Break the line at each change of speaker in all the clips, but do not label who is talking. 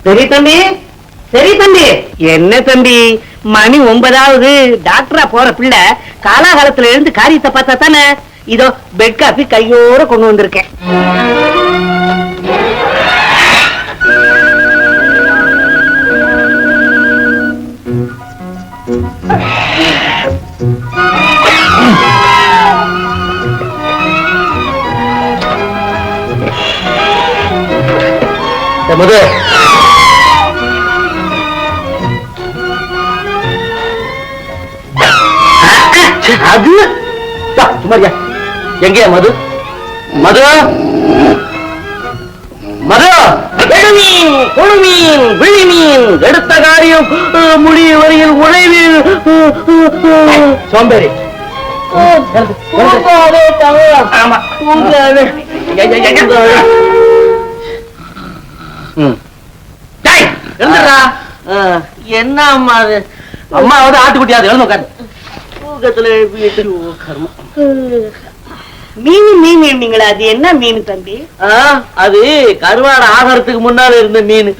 சரி தம்பி, சரி தம்பி. என்ன தம்பி, மணி 9ஆவது. டாக்டரா போற பிள்ளை காலாகாலத்துல இருந்து காரியத்தை பார்த்தா தானே. இதோ பெட் காபி கையோட கொண்டு வந்திருக்கேன். மது, அது சுமாரியா எங்கேயா மது? மது, மது, மீன், கொழு மீன், விழி மீன், எடுத்த காரியம் முடிய வரையில் உழைவில் சோம்பேறி. ஆமா, என்ன அம்மா அது? அம்மாவது ஆட்டுக்குட்டியாது எழுந்து உட்காந்து மீன் மீன் நீங்களா? அது என்ன மீன் தம்பி? அது கருவாட ஆகிறதுக்கு முன்னால இருந்த மீன்.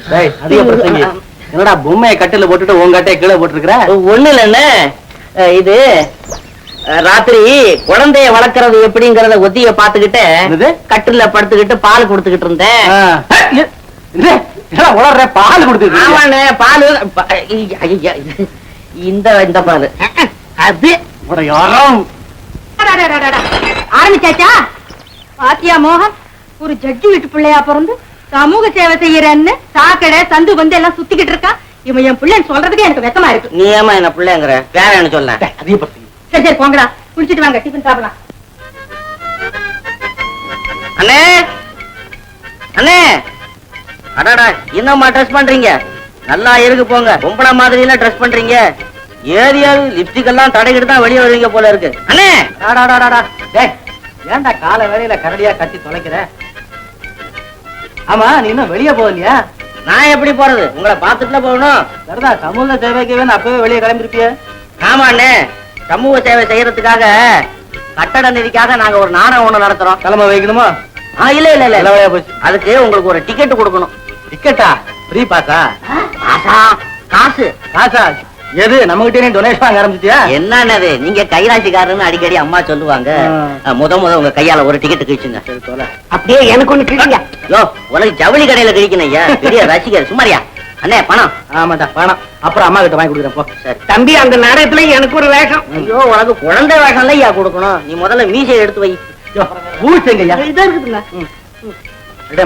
என்னடா பொம்மையை கட்டில போட்டுட்டு உங்க கட்டைய கீழே போட்டுருக்கிற? ஒண்ணு இல்ல, இது ராத்திரி குழந்தைய வளர்க்கறது எப்படிங்கறத ஒத்திய பாத்துக்கிட்டு கட்டில படுத்துக்கிட்டு பால் கொடுத்துக்கிட்டு இருந்தேன். பால் கொடுத்து பால் இந்த பால் அது
ஆரம்பிச்சாச்சா? பாத்தியா மோகன், ஒரு ஜட்ஜி வீட்டு பிள்ளையா பிறந்து சமூக சேவை செய்யறன்னு சாக்கடை சந்து வந்து எல்லாம் சுத்திக்கிட்டு இருக்கான். இவன் என் பிள்ளைன்னு சொல்றதுக்கு எனக்கு வெக்கமா இருக்கு.
நீ ஏமா என்ன பிள்ளைங்கிற? வேற என்ன சொல்ல?
சரி சரி போங்கடா, குளிச்சுட்டு வாங்க, டிஃபன் சாப்பிடலாம்.
அண்ணே, அண்ணே, அடாடா என்னம்மா ட்ரெஸ் பண்றீங்க? நல்லா இருக்கு போங்க. பொம்பளை மாதிரி எல்லாம் ட்ரெஸ் பண்றீங்க. ஏரியாவு லிப்ஸ்டிக் எல்லாம் தடைக்கிட்டு தான் வெளியே வருவீங்க போல இருக்கு. அண்ணே, ஏன்டா கால வேலையில கரடியா கட்டி தொலைக்கிற? ஆமா, நீ இன்னும் வெளியே போகலையா? நான் எப்படி போறது? உங்களை பார்த்துட்டுல போகணும். சரிதா, சமூக சேவைக்கு வேணும் அப்பவே வெளியே கிளம்பிருப்பிய. ஆமா அண்ணே, சமூக சேவை செய்யறதுக்காக கட்டட நிதிக்காக நாங்க ஒரு நாடகம் ஒண்ணு நடத்துறோம். கிளம்ப வைக்கணுமா? இல்ல இல்ல இல்ல, போச்சு. அதுக்கு உங்களுக்கு ஒரு டிக்கெட் கொடுக்கணும். டிக்கெட்டா? ஃப்ரீ பாஸா? காசு. காசா? எது நம்ம கிட்டே டொனேஷன் வாங்க ஆரம்பிச்சிட்டியா? என்னது, நீங்க கைராசிக்காரன்னு அடிக்கடி அம்மா சொல்லுவாங்க. முத உங்க கையால ஒரு டிக்கெட் கிழிச்சுங்க. அப்படியே எனக்கு ஒண்ணு கிழிங்க. யோ, உனக்கு ஜவுளி கடையில கிழிக்கணும் ஐயா. பெரிய ரசிகர். சுமாரியா அண்ணே, பணம். ஆமாடா பணம். அப்புறம் அம்மா கிட்ட வாங்கி கொடுக்குறேன் போ. சரி தம்பி, அந்த நாடகத்துல எனக்கு ஒரு வேஷம். ஐயோ, உனக்கு குழந்தை வேஷம்ல ஐயா கொடுக்கணும். நீ முதல்ல மீசையை எடுத்து வை. ஊழிச்சங்க இதான் இருக்குதுங்க.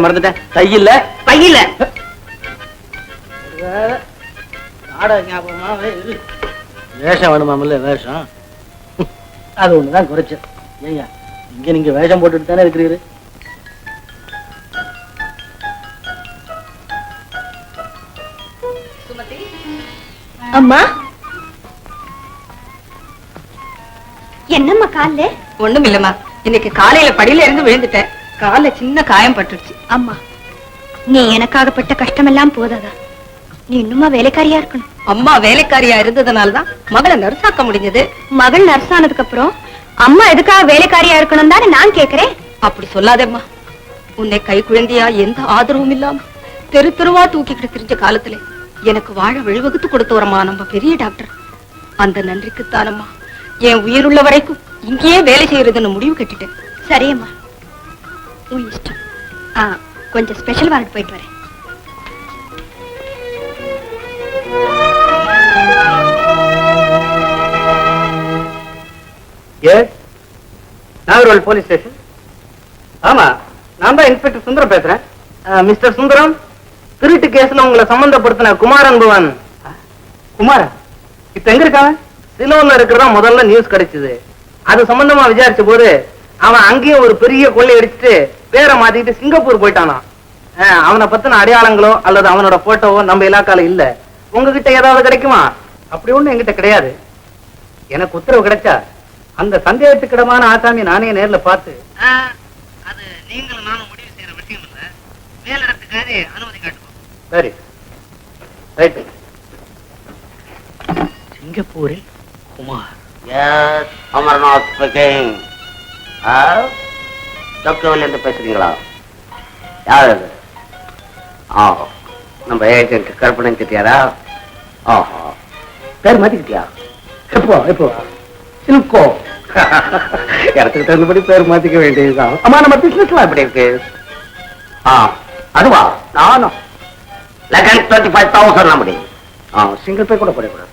மறந்துட்டேன். கையில பையில வேஷம் வேணுமாமல்ல? வேஷம் அது ஒண்ணுதான் குறைச்சு. ஏய்யா, இங்க நீங்க வேஷம் போட்டுட்டு தானே இருக்கிறீரு.
அம்மா, என்னம்மா கால்ல?
ஒண்ணும் இல்லம்மா, இன்னைக்கு காலையில படியில இருந்து விழுந்துட்டேன். கால சின்ன காயம் பட்டுருச்சு.
அம்மா, நீ எனக்காகப்பட்ட கஷ்டம் எல்லாம் போதாதா? நீ இன்னுமா வேலைக்காரியா இருக்கணும்.
அம்மா வேலைக்காரியா இருந்ததுனாலதான் மகளை நர்ஸாக்க முடிஞ்சது.
மகள் நர்ஸ் ஆனதுக்கு அப்புறம் அம்மா எதுக்காக வேலைக்காரியா இருக்கணும் தானே நான் கேக்குறேன்.
அப்படி சொல்லாதேம்மா. உன்னை கை குழந்தையா எந்த ஆதரவும் இல்லாம தெரு தெருவா தூக்கிக்கிட்டு தெரிஞ்ச காலத்துல எனக்கு வாழ வழிவகுத்து கொடுத்தவரம்மா நம்ம பெரிய டாக்டர். அந்த நன்றிக்குத்தானம்மா என் உயிருள்ள வரைக்கும் இங்கேயே வேலை செய்யறதுன்னு முடிவு கட்டிட்டேன்.
சரியம்மா, உன் இஷ்டம். கொஞ்சம் ஸ்பெஷல் வார்டு போயிட்டு வரேன்.
Nagercoil police station. ஆமா, நான் தான் இன்ஸ்பெக்டர் சுந்தரம் பேசுறேன். மிஸ்டர் சுந்தரம், திருட்டு கேஸ்ல உங்களை சம்பந்தப்படுத்தின குமாரன் பவன். குமாரன் இப்ப எங்க இருக்காங்க? சிலோன்ல இருக்கிறதா முதல்ல நியூஸ் கிடைச்சது. அது சம்பந்தமா விசாரிச்ச போது அவன் அங்கேயும் ஒரு பெரிய கொள்ளை அடிச்சுட்டு பேரை மாத்திட்டு சிங்கப்பூர் போயிட்டானா. அவனை பத்தின அடையாளங்களோ அல்லது அவனோட போட்டோவோ நம்ம இலாக்கால இல்ல. உங்ககிட்ட ஏதாவது கிடைக்குமா? அப்படி ஒண்ணு என்கிட்ட கிடையாது. எனக்கு உத்தரவு கிடைச்சா அந்த சந்தேகத்துக்கிடமான ஆசாமி நானே நேர்ல பார்த்து அது நீங்களும் நானும் முடிவு செய்யற விஷயம் இல்ல. மேலிடத்துக்காக அனுமதி காட்டுவோம். சரி, ரைட். சிங்கப்பூரில் குமார். Yes, Amarnath speaking. டாக்டர்ல இருந்து பேசுறீங்களா? யார் அது? நம்ம ஏஜென்ட் கற்பனை திட்டியாரா? ஆஹா, பேர் மாத்திக்கிட்டியா? எப்போ எப்போ? சில்கோ. இடத்துக்கு தகுந்தபடி பேர் மாத்திக்க வேண்டியதுதான். ஆமா, நம்ம பிசினஸ்லாம் எப்படி இருக்கு? அதுவா? நானும் 25,000 அப்படி. சிங்கிள் பே கூட போடக்கூடாது.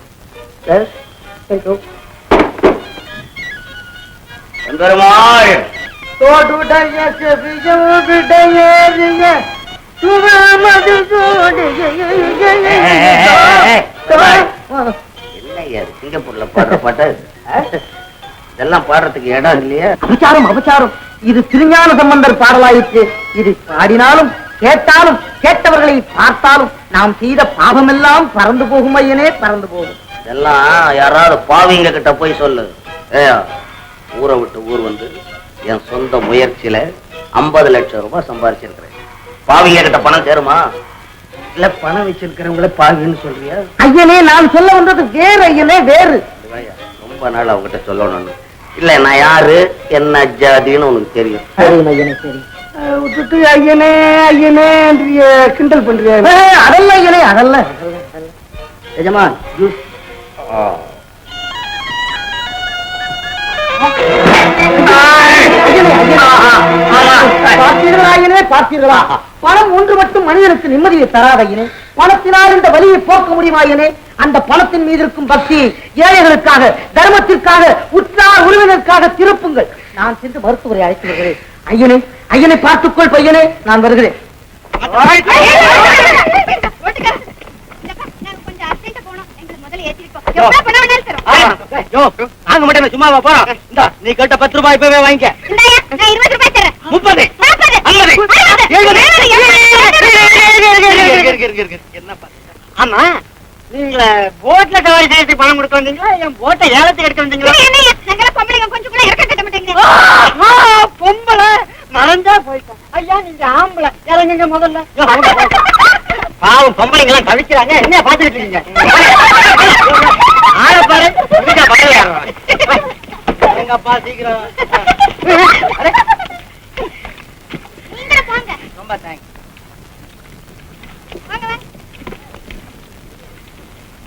என்னையா சிங்கப்பூர்ல பாடுற பாட்டு? இதெல்லாம் பாடுறதுக்கு இடம் இல்லையா? அபச்சாரம் அபச்சாரம். இது திருஞான சம்பந்தர் பாடலாயிற்று. இது பாடினாலும் கேட்டாலும் கேட்டவர்களை பார்த்தாலும் நாம் செய்த பாவமெல்லாம் பறந்து போகும் ஐயனே, பறந்து போகும். இதெல்லாம் யாராவது பாவிங்க கிட்ட போய் சொல்லு. ஊரை விட்டு ஊர் வந்து என் சொந்த முயற்சியில 50 லட்சம் ரூபாய் சம்பாதிச்சிருக்கிறேன். பாவிங்க கிட்ட பணம் சேருமா? இல்ல பணம் வச்சிருக்கிறவங்கள பாவின்னு சொல்றியா? ஐயனே, நான் சொல்ல வந்தது வேறு ஐயனே, வேறு. ரொம்ப நாள் அவங்ககிட்ட சொல்லணும்னு இல்ல. நான் யாரு என்ன ஜாதின்னு உனக்கு தெரியும். சரி விட்டுட்டு ஐயனே ஐயனே கிண்டல் பண்றியா? அதெல்லாம் ஐயனே, அதெல்லாம் எஜமா ஜூஸ். பார்த்தீர்களா? பணம் ஒன்று மட்டும் மனிதனுக்கு நிம்மதியை தராதையனே. பணத்தினால் இந்த வலியை போக்க முடியுமாயனே? அந்த பணத்தின் மீது இருக்கும் பக்தி ஏழைகளுக்காக, தர்மத்திற்காக, உற்றார் உறவினருக்காக திருப்புங்கள். நான் சென்று மருத்துவரை அழைத்து வருகிறேன். ஐயனே ஐயனை பார்த்துக்கொள் பையனே, நான் வருகிறேன். சும்மாவா போறோம்? நீ கேட்ட 10 ரூபாய் இப்பவே வாங்கிக்க. 30 ஆமா, நீங்க போட்ல சவாரி செய்யறதுக்கு பணம் கொடுக்க வந்தீங்களா? என் போட்டை ஏலத்துக்கு எடுக்க வந்தீங்களா? பொம்பளை மறந்தா போயிட்டேன். ஐயா, நீங்க ஆம்பளை இறங்குங்க முதல்ல. பாவம், பொம்பளைங்க எல்லாம் தவிக்கிறாங்க. என்ன பாத்துக்கிட்டு இருக்கீங்க? ஆள பாரு. எங்கப்பா சீக்கிரம். ரொம்ப தேங்க்ஸ்.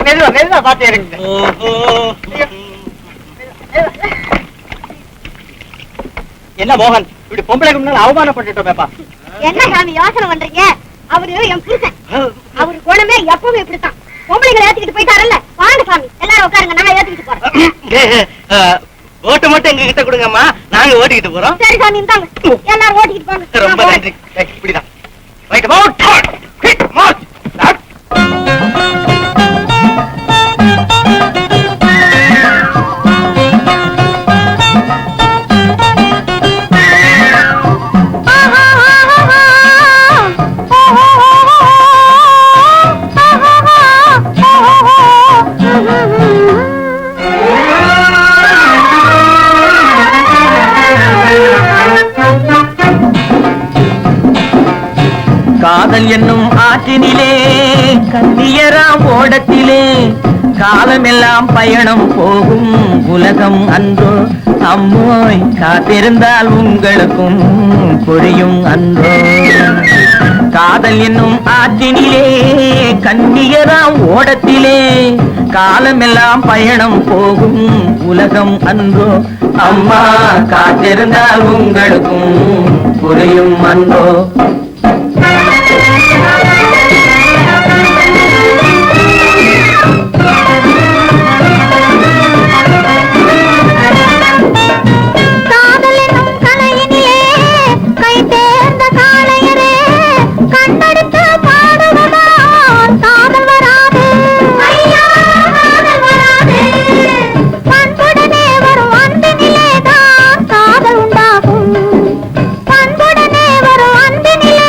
மெதுவா மெதுவா பாத்து இறங்குங்க. என்ன மோகன், இப்படி பொம்பளை முன்னால அவமானப்பட்டுட்டோமேப்பா.
என்ன சாமி யோசனை பண்றீங்க? அவரு என் புருஷன். அவரு குணமே எப்பவும் இப்படித்தான். பொம்பளைங்களை ஏத்திக்கிட்டு போயிட்டாரல்ல. வாங்க சாமி, எல்லாரும் உட்காருங்க, நான் ஏத்திக்கிட்டு போறேன்.
ஓட்டு மட்டும் எங்க கிட்ட கொடுங்கம்மா, நாங்க ஓட்டிக்கிட்டு போறோம்.
சரி சாமி, இந்தாங்க, எல்லாரும் ஓட்டிக்கிட்டு போங்க.
ரொம்ப நன்றி. இப்படிதான். Right about. Hit March. காதல் என்னும் ஆற்றினிலே கண்ணியராம் ஓடத்திலே காலமெல்லாம் பயணம் போகும் உலகம் அன்றோ. அம்மோய், காத்திருந்தால் உங்களுக்கும் புரியும் அன்றோ. காதல் என்னும் ஆற்றினிலே கண்ணியராம் ஓடத்திலே காலமெல்லாம் பயணம் போகும் உலகம் அன்றோ. அம்மா, காத்திருந்தால் உங்களுக்கும் புரியும் அன்றோ.
பண்புடனே வரும் அன்பினிலே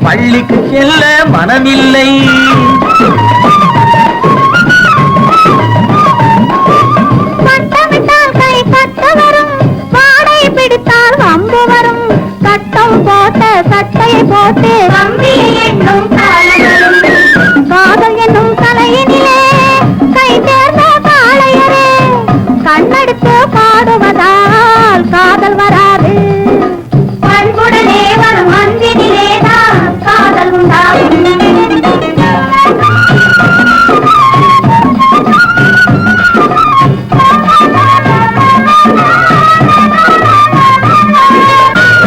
பள்ளிக்கு செல்ல மனமில்லை.
சட்டமிட்டால் கை கட்ட வரும், பாடை பிடித்தால் வம்பு வரும். சட்டம் போட்ட சட்டையை போட்டு கம்பியை எண்ணும் காலம் வரும். காதல் என்னும் தலையினிலே கை சேர்ந்த காளையரே, கண்ணெடுத்து பாடுவதால் காதல் வராது. பண்புடனே வரும் அன்பினிலேதான் காதல் உண்டாகும்.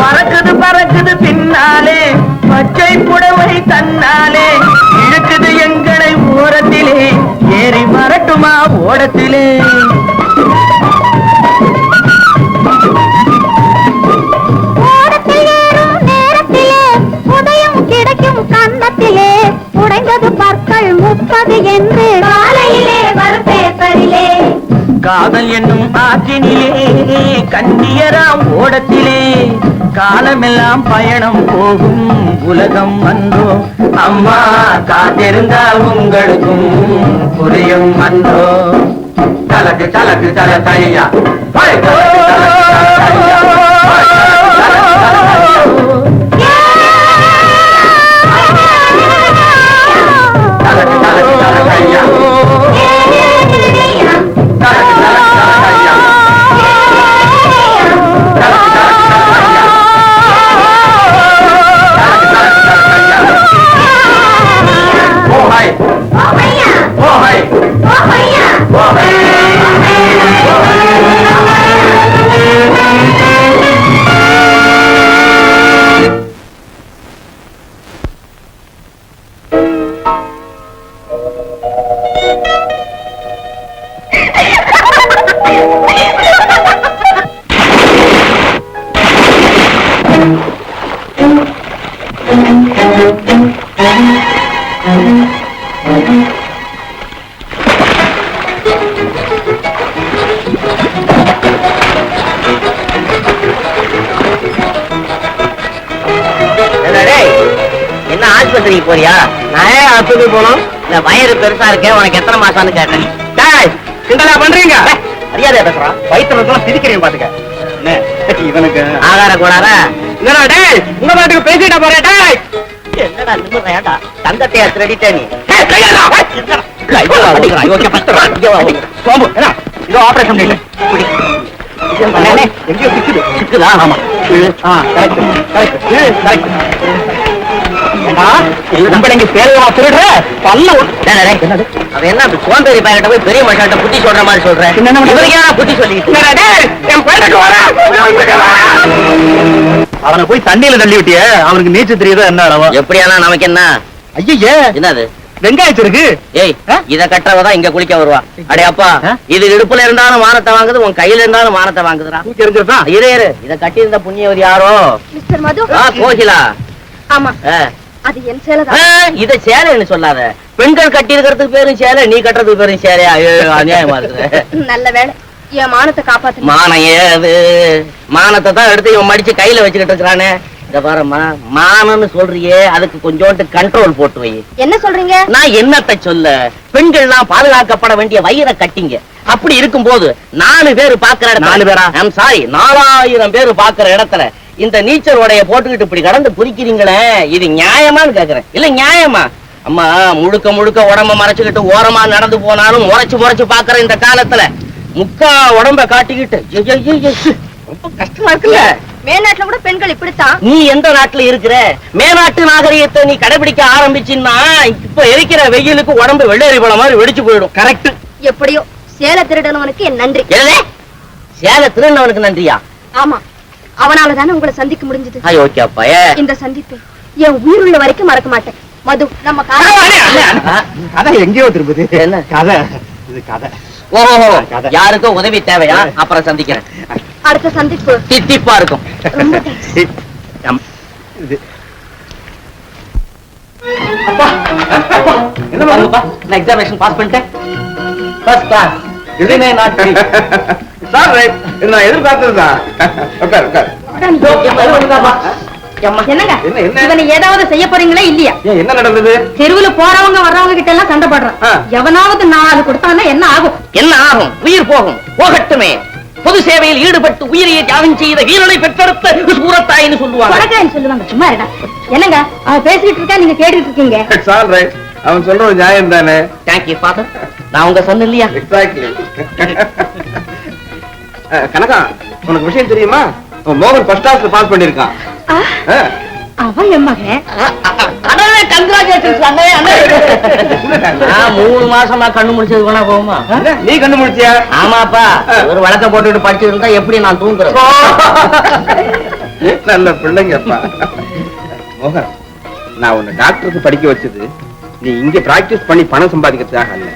பறக்குது பறக்குது பின்னாலே பச்சை புடவை தன்னாலே, இழுக்குது எங்களை ஓரத்திலே, ஏறி வரட்டுமா ஓடத்திலே.
ஓடத்தில் ஏறும் நேரத்திலே உதயம் கிடைக்கும் கன்னத்திலே, உடைந்தது பற்கள் 30 என்று காலையிலே வரும் பேப்பரிலே.
காதல் என்னும் ஆற்றினிலே கண்ணியராம் ஓடத்திலே, காலமெல்லாம் பயணம் போகும் உலகம் அன்றோ. அம்மா காத்திருந்தா உங்களுக்கும் புரியும் அன்றோ. தலக்கு தலக்கு தல தையா தலக்கு தலக்கு தல தையா
என்ன ஆஸ்பத்திரிக்கு போறியா? நான் ஏன் ஆஸ்பத்திரி போனோம்? இந்த வயிறு பெருசா இருக்கேன், உனக்கு எத்தனை மாசம்னு கேட்டேன்.
கிண்டலா பண்றீங்க?
மரியாதை பேசுறான்.
வயிற்றுல சிரிக்கிறேன் பாத்துக்க. இவனுக்கு
ஆகார கூடாரா?
என்னடா டேய், உங்க பாட்டுக்கு பேசிட்ட போறேன். டேய்
என்னடா நிமிர்றேன்டா, தங்கத்தையா திருடிட்ட நீ?
இதோ ஆபரேஷன் பண்ணல. எங்கேயோ சிக்குது.
சிக்குதா? ஆமா. அவன் என்ன சோம்பேறி பையன்கிட்ட போய் பெரிய மனுஷன்ட்ட புத்தி சொல்ற மாதிரி சொல்றேன். புத்தி சொல்லி
அவனை போய் தண்ணியில தள்ளி விட்டிய, அவனுக்கு நீச்சல் தெரியுதா என்ன அளவா?
எப்படியானா நமக்கு என்ன?
ஐயே
என்னது
வெங்காயத்திற்கு?
ஏய், இத கட்டுறவதான் இங்க குளிக்க வருவா. அடே அப்பா, இது இடுப்புல இருந்தாலும் மானத்தை வாங்குது, உன் கையில இருந்தாலும் மானத்தை வாங்குதுடா. இரு இரு, இத கட்டி இருந்த புண்ணியவர் யாரோ?
மிஸ்டர் மது.
கோகிலா.
ஆமா, அது என் சேலை.
இத சேலைன்னு சொல்லாத. பெண்கள் கட்டி இருக்கிறதுக்கு பேரும் சேலை, நீ கட்டுறதுக்கு பேரும் சேலையா? அநியாயமா இருக்குது.
நல்ல வேலை, என் மானத்தை காப்பாத்து.
மானம் ஏது? மானத்தை தான் எடுத்து இவன் மடிச்சு கையில வச்சுக்கிட்டு இருக்கிறானே. இத பாரும்மா, மானம்னு சொல்றியே, அதுக்கு கொஞ்சோண்டு கண்ட்ரோல் போட்டு வை.
என்ன சொல்றீங்க? நான்
என்னத்தை சொல்ல? பெண்கள்லாம் பாதுகாக்கப்பட வேண்டிய வயிறை கட்டிங்க. அப்படி இருக்கும் போது 4 பேர் பாக்குற 4 பேரா? ஐம் சாரி, 4000 பேர் பாக்குற இடத்துல இந்த நீச்சல் உடைய போட்டுக்கிட்டு இப்படி கடந்து புரிக்கிறீங்களே, இது நியாயமான்னு கேக்குறேன். இல்ல நியாயமா? அம்மா, முழுக்க முழுக்க உடம்ப மறைச்சுக்கிட்டு ஓரமா நடந்து போனாலும் முறைச்சு பாக்குற இந்த காலத்துல முக்கா உடம்ப காட்டிக்கிட்டு ரொம்ப கஷ்டமா இருக்குல்ல.
மேல்நாட்டுல கூட பெண்கள் இப்படித்தான்.
நீ எந்த நாட்டுல இருக்கிற? மேநாட்டு நாகரிகத்தை நீ கடைபிடிக்க ஆரம்பிச்சின்னா இப்ப இருக்கிற வெயிலுக்கு உடம்பு வெள்ளரி பழம் மாதிரி வெடிச்சு போயிடும். கரெக்ட்.
எப்படியோ சேலை திருடனவனுக்கு என் நன்றி.
சேலை திருடனவனுக்கு நன்றியா?
ஆமா, அவனாலதானே உங்களை சந்திக்க முடிஞ்சது.
ஓகே அப்பா,
இந்த சந்திப்பை என் உயிருள்ள வரைக்கும் மறக்க மாட்டேன். மது, நம்ம
கதை எங்கேயோ திரும்புது.
என்ன
கதை? இது கதை.
ஓஹோ, யாருக்கும் உதவி தேவையா? அப்புறம் சந்திக்கிறேன்.
அடுத்த சந்திப்பு
தித்திப்பா இருக்கும்.
ரொம்ப thanks.
என்ன பாருங்கப்பா, நான் எக்ஸாமினேஷன் பாஸ் பண்ணிட்டேன். First class. இதுமே நாட்
சார், நான் எதிர்பார்த்ததுதான். உட்கார் உட்கார்.
என்னங்க
என்ன, என்ன?
இவனை ஏதாவது செய்ய போறீங்களா இல்லையா?
ஏன் என்ன நடந்தது?
தெருவுல போறவங்க வர்றவங்க கிட்ட எல்லாம் சண்டை போடுறான்.
ஆ.
எவனாவது 4 கொடுத்தான்னா என்ன ஆகும்?
என்ன ஆகும்? உயிர் போகும். போகட்டுமே. பொது சேவையில் ஈடுபட்டு உயிரையை தியாகம் செய்த வீரனை பெற்றெடுத்த சூரத்தாயின்னு சொல்லுவாங்க.
கொலைக்காரன்னு சொல்லுவாங்க. சும்மா இருடா. என்னங்க அவன் பேசிக்கிட்டு இருக்கா, நீங்க கேட்டுட்டு இருக்கீங்க.
It's all right. அவன் சொல்ற ஒரு நியாயம் தானே.
Thank you father. நான் உங்க சொன்ன இல்லையா?
எக்ஸாக்ட்லி. கனகா, உனக்கு விஷயம் தெரியுமா? அவன் மோகன் ஃபர்ஸ்ட் கிளாஸ்ல பாஸ் பண்ணிருக்கான்.
அவன் என் மகன்.
அண்ணே கங்க்ராச்சுலேஷன்ஸ் அண்ணே. நான் 3 மாசமா கண்ணு முடிச்சது வேணா போகுமா?
நீ கண்டுபிடிச்சியா?
ஆமாப்பா. ஒரு வழக்க போட்டுட்டு படிச்சுட்டு இருந்தா எப்படி நான் தூங்குறேன்?
நல்ல பிள்ளைங்கப்பா. மோகன், நான் உன்னை டாக்டருக்கு படிக்க வச்சது நீ இங்க பிராக்டிஸ் பண்ணி பணம் சம்பாதிக்கிறதுக்காக அல்ல.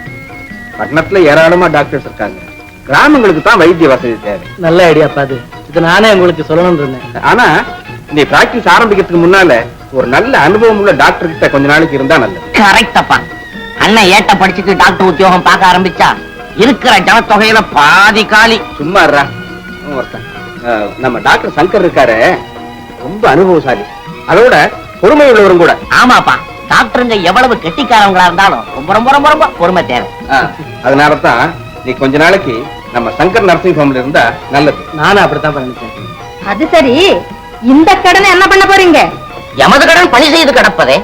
பட்டணத்துல ஏராளமா டாக்டர்ஸ் இருக்காங்க. கிராமங்களுக்கு தான் வைத்திய வசதி தேவை.
நல்ல ஐடியாப்பா அது. இது நானே உங்களுக்கு சொல்லணும்னு இருந்தேன்.
ஆனா நீ பிராக்டிஸ் ஆரம்பிக்கிறதுக்கு முன்னால ஒரு நல்ல அனுபவம் உள்ள டாக்டர் கிட்ட கொஞ்ச நாளைக்கு இருந்தா நல்லது.
கரெக்டப்பா. அண்ணன் ஏட்ட படிச்சுட்டு டாக்டர் உத்தியோகம் பார்க்க ஆரம்பிச்சா இருக்கிற ஜனத்தொகையில பாதி காலி.
சும்மா இருடா. ஒருத்தன், நம்ம டாக்டர் சங்கர் இருக்காரு, ரொம்ப அனுபவசாலி, அதோட பொறுமை உள்ளவரும் கூட.
ஆமாப்பா. டாக்டருங்க எவ்வளவு கெட்டிக்காரங்களா இருந்தாலும் ரொம்ப ரொம்ப ரொம்ப ரொம்ப பொறுமை தேவை.
அதனாலதான் நீ கொஞ்ச நாளைக்கு நம்ம சங்கர் நர்சிங் ஹோம்ல இருந்தா நல்லது.
நானும் அப்படித்தான் பண்ணிட்டேன்.
அது சரி, இந்த கடனை என்ன பண்ண போறீங்க?
எமது கடன் பணி செய்து கிடப்பதே.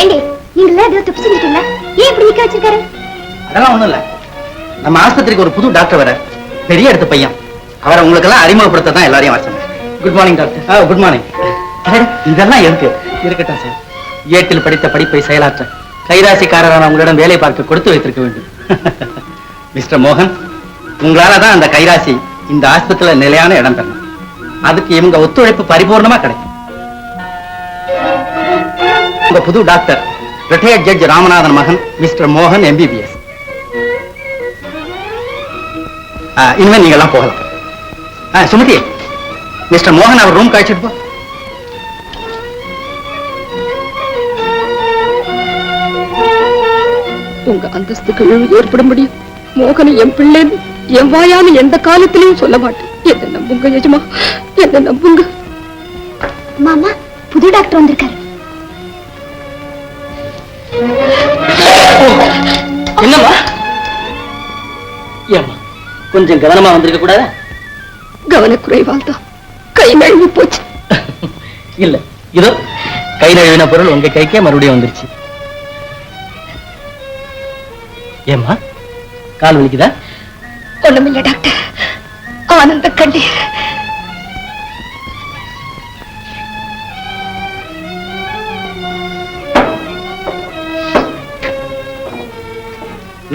ஏண்டி நீங்களே ஏதோ தப்பு செஞ்சிட்டீங்களா? ஏன் இப்படி நிக்க வச்சிருக்காரு?
அதெல்லாம் ஒண்ணும் இல்ல. நம்ம ஆஸ்பத்திரிக்கு ஒரு புது டாக்டர் வர, பெரிய இடத்து பையன். அவரை உங்களுக்கு எல்லாம் அறிமுகப்படுத்த தான் எல்லாரையும் வர சொன்னேன். Good morning doctor. Good morning. இதெல்லாம் இருக்கு. இருக்கட்டும் சார். ஏட்டில் படித்த படிப்பை செயலாற்ற கைராசிக்காரரான உங்களிடம் வேலை பார்க்க கொடுத்து வைத்திருக்க வேண்டும். மிஸ்டர் மோகன், உங்களால தான் அந்த கைராசி இந்த ஆஸ்பத்திரியில நிலையான இடம் பெறணும். அதுக்கு இவங்க ஒத்துழைப்பு பரிபூர்ணமா கிடைக்கும். உங்க புது டாக்டர் ரிட்டையர்ட் ஜட்ஜ் ராமநாதன் மகன் மிஸ்டர் மோகன் MBBS. இனிமே நீங்க எல்லாம் போகலாம். சுமதி, மிஸ்டர் மோகன் அவர் ரூம் கழிச்சிட்டு போ.
உங்க அந்தஸ்துக்கு இழிவு ஏற்படும்படி மோகனை என் பிள்ளைன்னு என் வாயால எந்த காலத்திலையும் சொல்ல மாட்டேன். என்ன நம்புங்க எஜமா, என்ன நம்புங்க.
மாமா, புது டாக்டர் வந்திருக்காரு.
என்னம்மா? ஏம்மா கொஞ்சம் கவனமா வந்திருக்க கூடாதா?
கவனக்குறைவால் தான் கை நழுவி போச்சு.
இல்ல, இதோ கை நழுவின பொருள் உங்க கைக்கே மறுபடியும் வந்துருச்சு. ஏம்மா கால் வலிக்குதா?
ஒண்ணுமில்ல டாக்டர், ஆனந்த கண்ணீர்.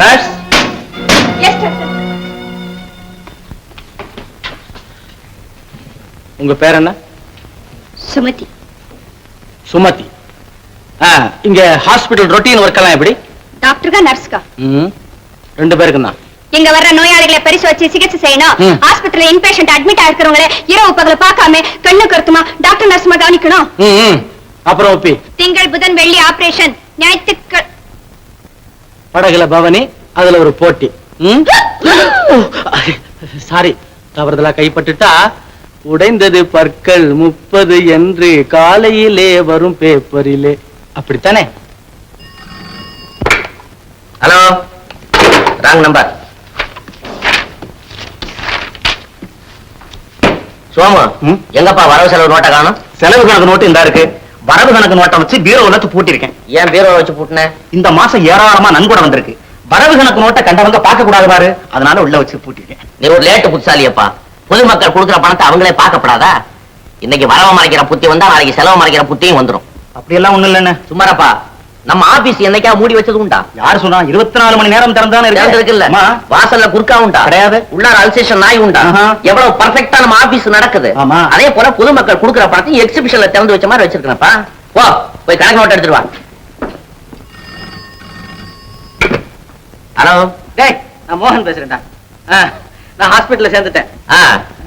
நர்ஸ், உங்க பேர் என்ன?
சுமதி.
சுமதி. இங்க ஹாஸ்பிடல் ரொட்டீன் ஒர்க் எல்லாம் எப்படி?
டாக்டருக்கா நர்ஸ்க்கா?
2 பேருக்கும் தான்.
இங்க வர்ற நோயாளிகளை பரிசோதிச்சு சிகிச்சை செய்யணும். ஆஸ்பத்திரியில இன்பேஷண்ட் அட்மிட் ஆயிருக்கிறவங்களே இரவு பகல பார்க்காம கண்ணு கருத்துமா டாக்டர் நர்ஸ்மா கவனிக்கணும்.
அப்புறம் ஒப்பி
திங்கள் புதன் வெள்ளி ஆபரேஷன், ஞாயிற்றுக்கிழமை
படகுல பவனி, அதுல ஒரு போட்டி. சாரி, தவறுதலா கைப்பட்டுட்டா உடைந்தது பற்கள் 30 என்று காலையிலே வரும் பேப்பரிலே. அப்படித்தானே? Hello, wrong number. சோமு, எங்கப்பா வரவு செலவு நோட்டை காணும்? செலவு கணக்கு நோட்டு இந்த இருக்கு. வரவு கணக்கு நோட்டை வச்சு பீரோல பூட்டி இருக்கேன். ஏன் பீரோவை வச்சு பூட்டின? இந்த மாசம் ஏராளமா நன்கொடை வந்திருக்கு. வரவு கணக்கு நோட்டை கண்டவங்க பார்க்க கூடாது பாரு, அதனால உள்ள வச்சு பூட்டிருக்கேன். நீ ஒரு லேட்டு புத்தாலியப்பா. பொதுமக்கள் கொடுக்கிற பணத்தை அவங்களே பார்க்கப்படாதா? இன்னைக்கு வரவு மறைக்கிற புத்தி வந்தா நாளைக்கு செலவு மறைக்கிற புத்தியும் வந்துடும். அப்படி எல்லாம் ஒண்ணு இல்லன்னு சும்மாரப்பா. நம்ம ஆபீஸ் என்னைக்கா மூடி வச்சது உண்டா? யாரு சொன்னா? 24 மணி நேரம் திறந்தானே இருக்குல்ல. வாசல்ல குறுக்கா உண்டா? கிடையாது. உள்ளார அல்சேஷன் நாய் உண்டா? எவ்வளவு பர்ஃபெக்ட்டா நம்ம ஆபீஸ் நடக்குது. அதே போல பொதுமக்கள் கொடுக்கிற பணத்தையும் எக்ஸிபிஷன்ல திறந்து வச்ச மாதிரி வச்சிருக்கேன்ப்பா. போ போய் கணக்கு நோட்டு எடுத்துட்டு வா. ஹலோ, டேய் நான் மோகன் பேசுறேன்டா. நான் ஹாஸ்பிடல்ல சேர்ந்துட்டேன்.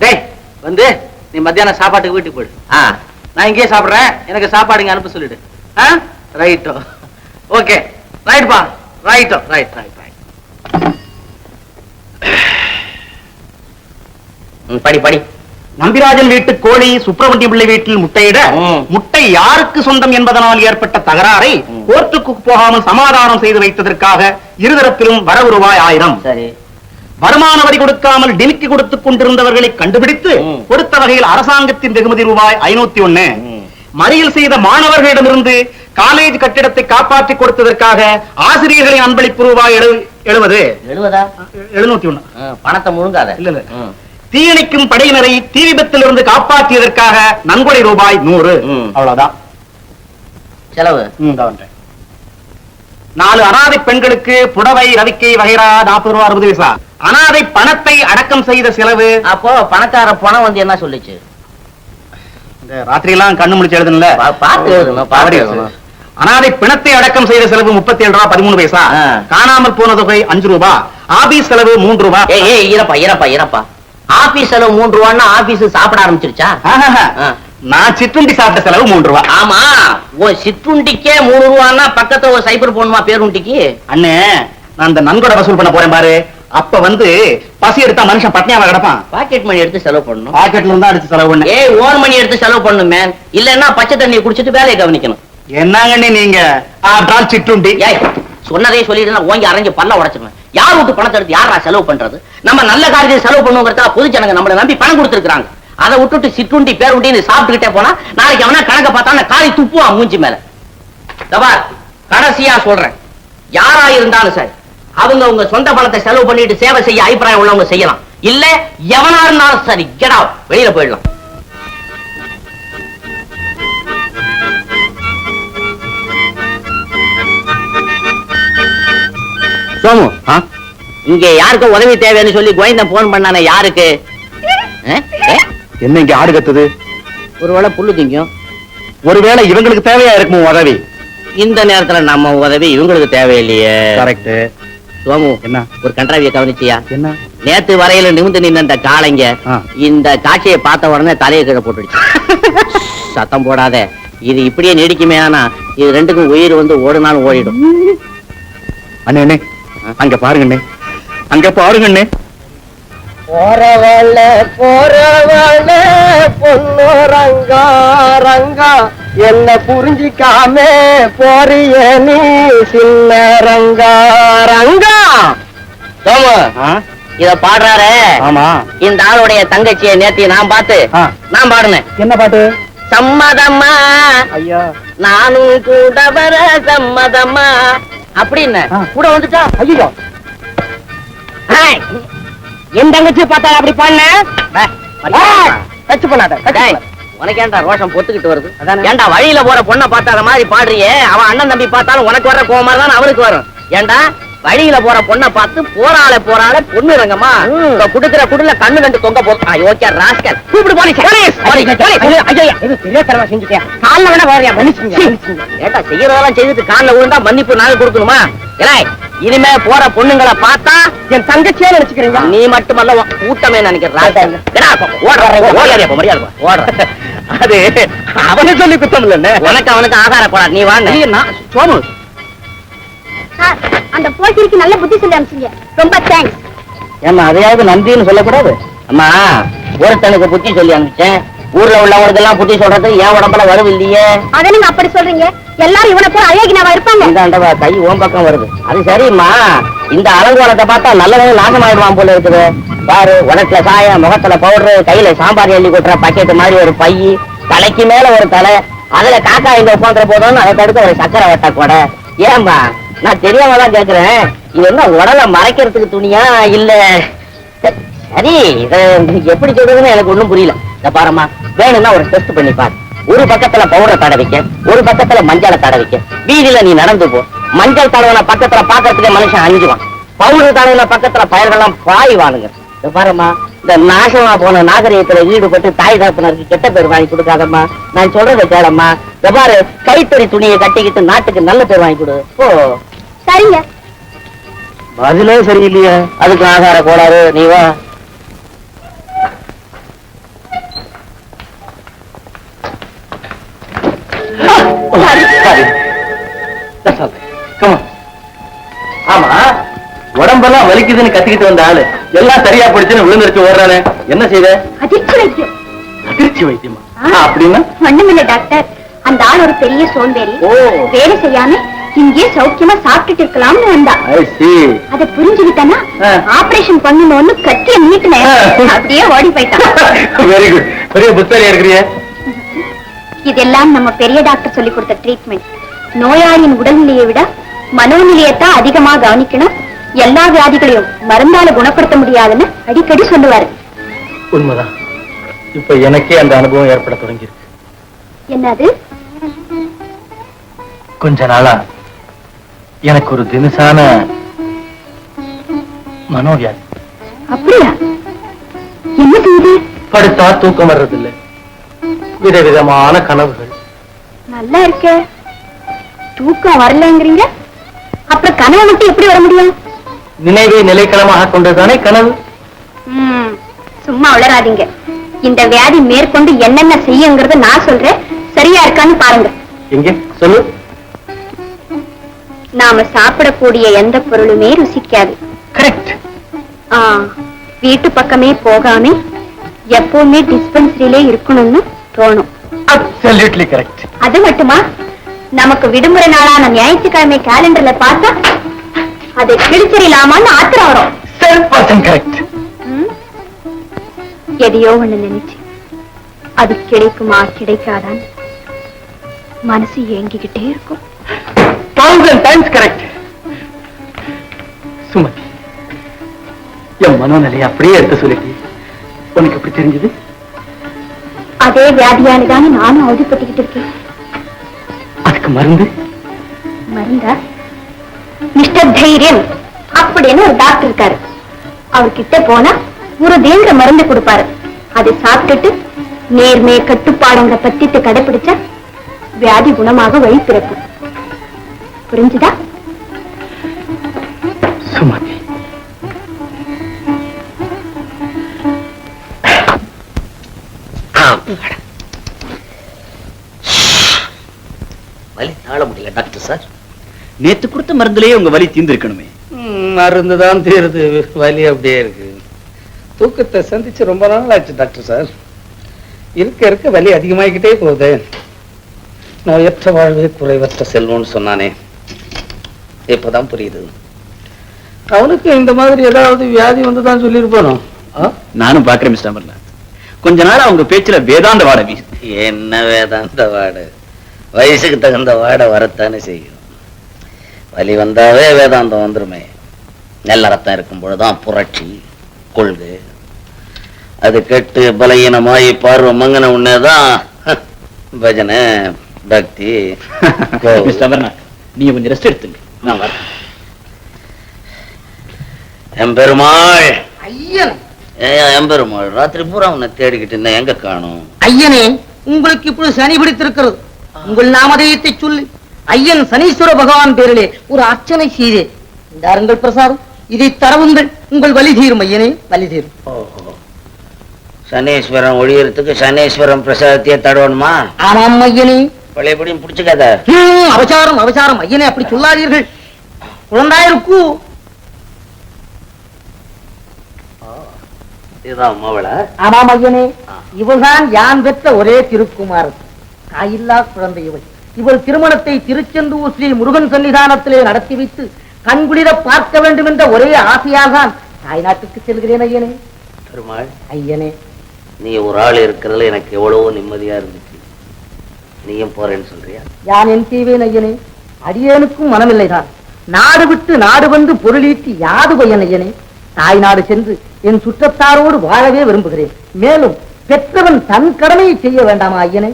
டேய் வந்து நீ மத்தியானம் சாப்பாட்டுக்கு வீட்டுக்கு போயிடு. நான் இங்கேயே சாப்பிடுறேன், எனக்கு சாப்பாடு இங்க அனுப்ப சொல்லிடு. ரைட்டோ, ஓகே, ரைட்பா, ரைட்டோ, ரைட் ரைட் ரைட். படி படி.
நம்பிராஜன் வீட்டு கோழி சுப்பிரமணிய பிள்ளை வீட்டில் முட்டையிட முட்டை யாருக்கு சொந்தம் என்பதனால் ஏற்பட்ட தகராறை கோர்ட்டுக்கு போகாமல் சமாதானம் செய்து வைத்ததற்காக இருதரப்பிலும் வரவு ரூபாய் 1000.
சரி.
வருமான வரி கொடுக்காமல் டிமிக்கி கொடுத்துக் கொண்டிருந்தவர்களை கண்டுபிடித்து கொடுத்த வகையில் அரசாங்கத்தின் வெகுமதி ரூபாய் 501. மறியல் செய்த மாணவர்களிடமிருந்து காலேஜ் கட்டிடத்தை காப்பாற்றி கொடுத்ததற்காக ஆசிரியர்களின் அன்பளிப்பு ரூபாய் 70. 701.
பணத்தை முழுங்காத.
இல்ல தீயணைக்கும் படையினரை தீ விபத்திலிருந்து காப்பாற்றியதற்காக நன்கொடை ரூபாய் 100. அவ்வளவுதான்
செலவு.
4 அனாதை பெண்களுக்கு புடவை ரவிக்கை வகைரா 40 ரூபாய் 60 பைசா. அனாதை பணத்தை அடக்கம் செய்த செலவு.
அப்போ பணக்கார பணம் வந்து என்ன சொல்லுச்சு?
இந்த ராத்திரி எல்லாம் கண்ணு முடிச்சு எழுதுல
பார்த்து எழுதணும்.
அனாதை பிணத்தை அடக்கம் செய்த செலவு 37 ரூபாய் 13 பைசா. காணாமல் போன தொகை 5 ரூபாய். ஆபீஸ் செலவு 3 ரூபாய்.
இருப்பா. ஆபீஸ் செலவு 3 ரூபான்னா ஆபீஸ் சாப்பிட ஆரம்பிச்சிருச்சா?
நான் சிற்றுண்டி சாப்பிட்ட செலவு 3 ரூபாய்.
ஆமா, சிற்றுண்டிக்கே 3 ரூபான்னா பக்கத்துல ஒரு சைபர் போனுமா பேருண்டிக்கு?
அண்ணே, நான் இந்த நன்கொடை வசூல் பண்ண போறேன் பாரு. அப்ப வந்து பசி எடுத்தா மனுஷன் பட்னியாவ கிடப்பான்.
பாக்கெட் மணி எடுத்து செலவு பண்ணணும்.
பாக்கெட்ல இருந்தா எடுத்து செலவு பண்ணு.
ஓன் மணி எடுத்து செலவு பண்ணுமே. இல்லன்னா பச்சை தண்ணியை குடிச்சிட்டு வேலையை கவனிக்கணும்.
என்னங்கண்ணே நீங்க சிற்றுண்டி
சொன்னதே சொல்லிட்டு ஓங்கி அரைஞ்சு பல்ல உடைச்சிருவேன். யார் விட்டு பணத்தை எடுத்து யாரா செலவு பண்றது? நம்ம நல்ல காரியத்தை செலவு பண்ணுங்கிறதா பொது ஜனங்க நம்மளை நம்பி பணம் கொடுத்துருக்காங்க. அதை விட்டுட்டு சிற்றுண்டி பேருண்டி சாப்பிட்டுக்கிட்டே போனா நாளைக்கு அவனா கணக்க பார்த்தா காலை துப்புவான் மூஞ்சி மேல. கடைசியா சொல்றேன், யாரா இருந்தாலும் சரி அவங்க உங்க சொந்த பணத்தை செலவு பண்ணிட்டு சேவை செய்ய அபிப்பிராயம் உள்ளவங்க செய்யலாம். இல்ல எவனா இருந்தாலும் சரி கெட் அவுட், வெளியில போயிடலாம். சோமு, இங்க யாருக்கும் உதவி தேவைன்னு சொல்லி கோவிந்தன் போன் பண்ணானே, யாருக்கு?
என்ன இங்க ஆடு கத்துது?
ஒருவேளை புல்லு திங்கும்.
ஒருவேளை இவங்களுக்கு தேவையா இருக்கும் உதவி.
இந்த நேரத்துல நம்ம உதவி இவங்களுக்கு தேவையில்லையே.
கரெக்ட்.
சோமு,
என்ன
ஒரு கன்றாவிய கவனிச்சியா?
என்ன?
நேத்து வரையில நிமிந்து நின்ற காளைங்க இந்த காட்சியை பார்த்த உடனே தலையை கீழே போட்டுடுச்சு. சத்தம் போடாத, இது இப்படியே நீடிக்குமே. ஆனா இது ரெண்டுக்கும் உயிர் வந்து ஓடுனாலும் ஓடிடும்.
அண்ணே, அங்க பாருங்கண்ணே, அங்க பாருங்கண்ணே.
போறவள பொண்ணு ரங்கா ரங்கா, என்ன புரிஞ்சிக்காம போறிய நீ சின்ன ரங்கா ரங்கா. சோமு, இத பாடுறாரு.
ஆமா,
இந்த ஆளுடைய தங்கச்சியை நேத்தி நான் பார்த்து நான் பாடுனேன்.
என்ன பாட்டு?
சம்மதம்மா
ஐயா,
நானும் கூட வர சம்மதம்மா அப்படின்னு கூட வந்துட்டா. ஐயோ, என் தங்கச்சி பார்த்தா அப்படி பண்ண உனக்கு ஏன்டா ரோஷம் பொத்துக்கிட்டு வருது? ஏன்டா வழியில போற பொண்ணை பார்த்தாத மாதிரி பாடுறியே? அவன் அண்ணன் தம்பி பார்த்தாலும் உனக்கு வர்ற கோவமா தான் அவனுக்கு வரும். ஏன்டா வழியில போற பொண்ணை பார்த்து போறாளே பொண்ணு ரங்கம்மா குடுக்கிற குடுல கண்ணு கண்டு தொங்க போதும். ஓகே ராஸ்கல், கூப்பிடு போலீஸ். ஏட்டா செய்யறதெல்லாம் செய்துட்டு காலில் விழுந்தா மன்னிப்பு நாங்க கொடுக்கணுமா? இனிமே போற பொண்ணுங்களை பார்த்தா என் தங்கச்சியே நினைச்சுக்கிறீங்க. நீ மட்டுமல்ல கூட்டமே நினைக்கிறேன். அது அவனுக்கு சொல்லி குத்தம் இல்ல, உனக்கு அவனுக்கு ஆகார போடா. நீ வா. சோமு,
அந்த போட்டிக்கு நல்ல புத்தி சொல்லி அனுப்பிச்சீங்க, ரொம்ப தேங்க்ஸ்.
ஏமா அதையாவது நன்றின்னு சொல்லக்கூடாது? அம்மா, ஒருத்தனுக்கு புத்தி சொல்லி அனுப்பிச்சேன். ஊர்ல உள்ளவங்களுக்கு எல்லாம் புத்தி சொல்றது என் உடம்புல வருது இல்லையே.
அதை நீங்க அப்படி சொல்றீங்க? எல்லாரும் இவனை போல அழகினவா இருப்பாங்க.
இந்தாண்டவா கை ஓம் பக்கம் வருது. அது சரிம்மா, இந்த அலங்கோலத்தை பார்த்தா நல்லவங்க நாசமாயிடுவான் போல இருக்குது. பாரு, உனக்குல சாய, முகத்துல பவுடரு, கையில சாம்பார் எள்ளி கொட்டுற பக்கெட் மாதிரி ஒரு பை, தலைக்கு மேல ஒரு தலை, அதுல காக்கா இங்க உட்காந்துற போதும்னு அதை தடுக்க ஒரு சக்கரை வெட்ட கூட. ஏன்பா, நான் தெரியாம தான் கேக்குறேன், இது என்ன உடலை மறைக்கிறதுக்கு துணியா இல்ல? சரி, இத எப்படி சொல்றதுன்னு எனக்கு ஒண்ணும் புரியல. இந்த பாருமா, வேணும்னா ஒரு டெஸ்ட் பண்ணி பாரு. ஒரு பக்கத்துல பவுடரை தடவிக்க, ஒரு பக்கத்துல மஞ்சளை தடவிக்க. வீதியில நீ நடந்து போ. மஞ்சள் தடவின பக்கத்துல பாக்கிறதுக்கே மனுஷன் அஞ்சுவான். பவுடர் தடவின பக்கத்துல பயர்கள்லாம் பாய்வானுங்க. இந்த பாருமா, இந்த நாசமா போன நாகரிகத்துல ஈடுபட்டு தாய் தகப்பனருக்கு கெட்ட பேர் வாங்கி கொடுக்காதம்மா. நான் சொல்றதை கேளம்மா. இந்த பாரு, கைத்தறி துணியை கட்டிக்கிட்டு நாட்டுக்கு நல்ல பேர் வாங்கி கொடு. ஓ
சரிங்க.
பதிலே சரியில்லையே, அதுக்கு ஆகார கோளாறு. நீ வா.
ஆமா, உடம்பெல்லாம் வலிக்குதுன்னு கத்திக்கிட்டு வந்த ஆளு எல்லாம் சரியா போயிடுச்சுன்னு விழுந்துருச்சு ஓடுறானே.
என்ன செய்த?
அதிர்ச்சி வைத்தியம்.
அதிர்ச்சி வைத்தியமா? அப்படின்னா
ஒண்ணுமில்ல டாக்டர், அந்த ஆள் ஒரு பெரிய சோம்பேறி. வேலை செய்யாம இங்கே சௌக்கியமா சாப்பிட்டுட்டு இருக்கலாம்னு வந்தா. அத புரிஞ்சுக்கிட்டனா ஆபரேஷன் பண்ணணும்னு கத்திய நீட்டினேன், அப்படியே ஓடி போயிட்டான்.
வெரி குட், பெரிய புத்தரியா இருக்கிறிய.
இதெல்லாம் நம்ம பெரிய டாக்டர் சொல்லி கொடுத்த ட்ரீட்மெண்ட். நோயாளியின் உடல்நிலையை விட மனோநிலையத்தான் அதிகமா கவனிக்கணும், எல்லா வியாதிகளையும் மருந்தால குணப்படுத்த முடியாதுன்னு அடிக்கடி சொல்லுவாரு.
உண்மைதான். இப்ப எனக்கே அந்த அனுபவம் ஏற்பட தொடங்கியிருக்கு.
என்னது?
கொஞ்ச நாளா எனக்கு ஒரு தினசான மனோவியாதி.
அப்படியா? என்ன செய்யுது?
படுத்தா தூக்கம் வர்றதில்லை, விதவிதமான கனவுகள்.
நல்லா இருக்க. தூக்கம் வரலங்கிறீங்க, அப்புறம் கனவு மட்டும் எப்படி வர முடியும்?
நினைவை நிலைக்களமாக கொண்டதுதானே கனவு.
சும்மா உளராதீங்க. இந்த வியாதி மேற்கொண்டு என்னென்ன செய்யுங்கிறத நான் சொல்றேன், சரியா இருக்கான்னு பாருங்க.
எங்க சொல்லு.
நாம சாப்பிடக்கூடிய எந்த பொருளுமே ருசிக்காது.
கரெக்ட்.
வீட்டு பக்கமே போகாம எப்பவுமே டிஸ்பென்சரியிலே இருக்கணும்னு தோணும்.
Absolutely correct.
அது மட்டுமா, நமக்கு விடுமுறை நாளான ஞாயிற்றுக்கிழமை கேலண்டர்ல பார்த்தா அதை கிழிச்சிடலாமான்னு ஆத்திரம் வரும்.
100% கரெக்ட்.
எதையோ ஒண்ணு நினைச்சு அது கிடைக்குமா கிடைக்காதான் மனசு ஏங்கிக்கிட்டே இருக்கும்.
1000 times கரெக்ட். சுமதி, என் மனோநிலையை அப்படியே எடுத்து சொல்லிட்டு உனக்கு எப்படி தெரிஞ்சது?
அதே வியாதியானதானே நானும் அவதிப்பட்டுக்கிட்டு இருக்கேன்.
அதுக்கு மருந்து?
மருந்தா? மிஸ்டர் தைரியம் அப்படின்னு ஒரு டாக்டர் இருக்காரு. அவர்கிட்ட போனா ஒரு தேங்கிற மருந்து கொடுப்பாரு. அதை சாப்பிட்டுட்டு நேர்மையை கட்டுப்பாடுங்கிற பத்தியத்தை கடைபிடிச்சா வியாதி குணமாக வழி பிறக்கும். புரிஞ்சுதா?
சுமதி,
வலி தாழ முடியல டாக்டர் சார். நேத்து கொடுத்த மருந்துலயே உங்க வலி தீர்ந்திருக்கணுமே.
மருந்து தான் தீருது, வலி அப்படியே இருக்கு. தூக்கத்தை சந்திச்சு ரொம்ப நாள் ஆச்சு டாக்டர் சார். இருக்க இருக்க வலி அதிகமாகிக்கிட்டே போகுது. நோயற்ற வாழ்வே குறைவற்ற செல்வம்னு சொன்னானே, இப்பதான் புரியுது. அவனுக்கு இந்த மாதிரி ஏதாவது வியாதி வந்துதான் சொல்லியிருப்பானோ.
நானும் பாக்குறேன் மிஸ்டர் அமர்நாத். கொஞ்ச நாள் அவங்க பேச்சுல வேதாந்த வாட வீசு.
என்ன வேதாந்த வாடு? வயசுக்கு தகுந்த வாடை வரத்தானே செய்யும். வலி வந்தாவே வேதாந்தம் வந்துருமே. நல்ல ரத்தம் இருக்கும் பொழுதுதான் புரட்சி கொள்கை. அது கெட்டு பலகீனமாயி பார்வை மங்கன உடனேதான் பஜனை பக்தி.
மிஸ்டர் அமர்நாத், நீங்க கொஞ்சம் ரெஸ்ட் எடுத்துங்க, நான் வரேன்.
எம்பெருமாள்
ஐயன்,
எம்பெருமாள் ராத்திரி பூரா உன்னை தேடிக்கிட்டு இருந்தேன், எங்க காணும்?
ஐயனே, உங்களுக்கு இப்பொழுது சனி பிடித்திருக்கிறது. உங்கள் நாமதேயத்தை சொல்லி ஐயன் சனீஸ்வர பகவான் பேரிலே ஒரு அர்ச்சனை செய்தேன். இந்தாருங்கள் பிரசாதம், இதை தரவுங்கள், உங்கள் வலி தீரும் ஐயனே, வலி தீரும்.
சனீஸ்வரன் ஒழியறதுக்கு சனீஸ்வரன் பிரசாதத்தையே தடவணுமா?
ஆமாம் ஐயனே.
பழையபடியும் பிடிச்சுக்காத.
அவசாரம் அவசாரம் ஐயனே, அப்படி சொல்லாதீர்கள். குழந்தாயிருக்கு.
இதுதான் மவள.
ஆமாம் ஐயனே, இவள்தான் யான் பெற்ற ஒரே திருக்குமாரன், தாயில்லா குழந்தை இவள். இவள் திருமணத்தை திருச்செந்தூர் ஸ்ரீ முருகன் சன்னிதானத்திலே நடத்தி வைத்து கண்குளிர பார்க்க வேண்டும் என்ற ஒரே ஆசையால் தான் தாய்நாட்டுக்கு செல்கிறேன் ஐயனே.
பெருமாள்,
ஐயனே,
நீ ஒரு ஆள் இருக்கிறதுல எனக்கு எவ்வளவோ நிம்மதியா இருந்துச்சு. நீயும் போறேன்னு சொல்றியா?
யான் என் செய்வேன் ஐயனே. அடியேனுக்கும் மனமில்லைதான். நாடு விட்டு நாடு வந்து பொருளீட்டி யாது பையன் ஐயனே. தாய் நாடு சென்று என் சுற்றத்தாரோடு வாழவே விரும்புகிறேன். மேலும் பெற்றவன் தன் கடமையை செய்ய வேண்டாமா ஐயனே?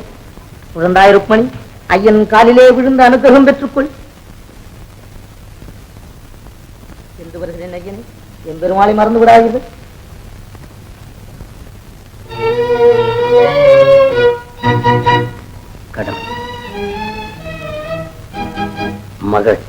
குழந்தாய் ருக்மணி, ஐயன் காலிலே விழுந்து அனுகிரகம் பெற்றுக்கொள் என்று வருகிறேன் ஐயனே. என் பெருமாளை மறந்து விடாதீர்கள்.
கடமை மகள்